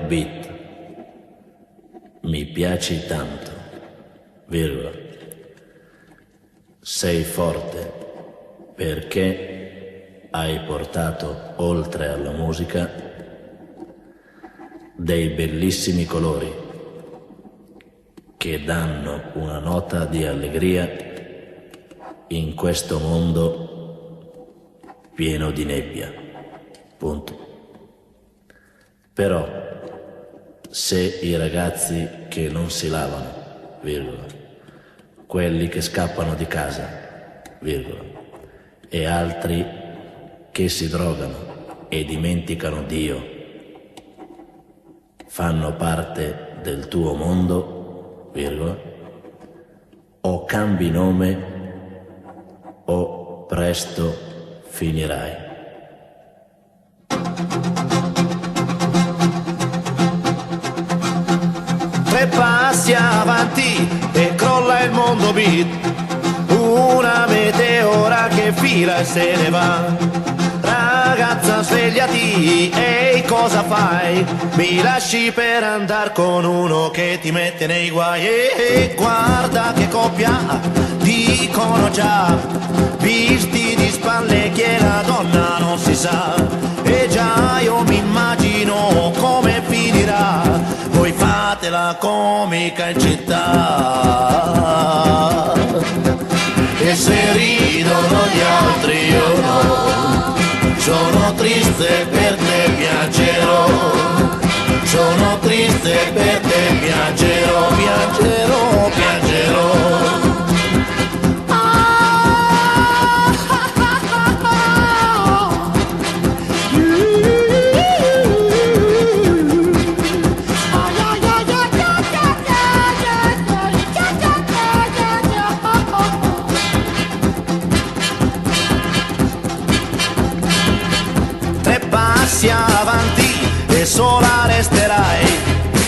beat. Mi piaci tanto, virgola. Sei forte perché hai portato oltre alla musica dei bellissimi colori che danno una nota di allegria in questo mondo pieno di nebbia. Punto. Però se i ragazzi che non si lavano, virgola, quelli che scappano di casa, virgola, e altri che si drogano e dimenticano Dio fanno parte del tuo mondo, virgola, o cambi nome o presto finirai. Tre passi avanti e crolla il mondo beat, una meteora che fila e se ne va. Ragazza svegliati, ehi cosa fai? Mi lasci per andar con uno che ti mette nei guai. E guarda che coppia, dicono già, visti di spalle chi è la donna non si sa. E già io mi immagino come finirà, voi fate la comica in città. E se ridono gli altri io no, sono triste per te piangerò, sono triste per te piangerò, piangerò, piangerò. Avanti e sola resterai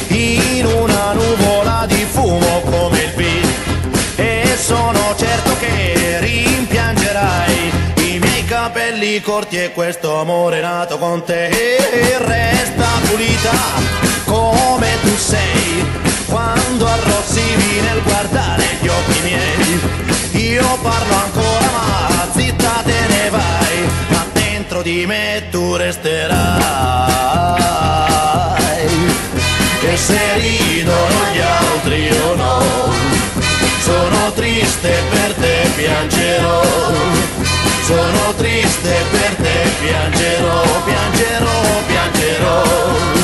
in una nuvola di fumo come il beat, e sono certo che rimpiangerai i miei capelli corti e questo amore nato con te. E resta pulita come tu sei quando arrossivi nel guardare gli occhi miei. Io parlo ancora ma zitta te ne vai, ma dentro di me tu resterai. E se ridono gli altri io no, sono triste per te piangerò, sono triste per te piangerò, piangerò, piangerò.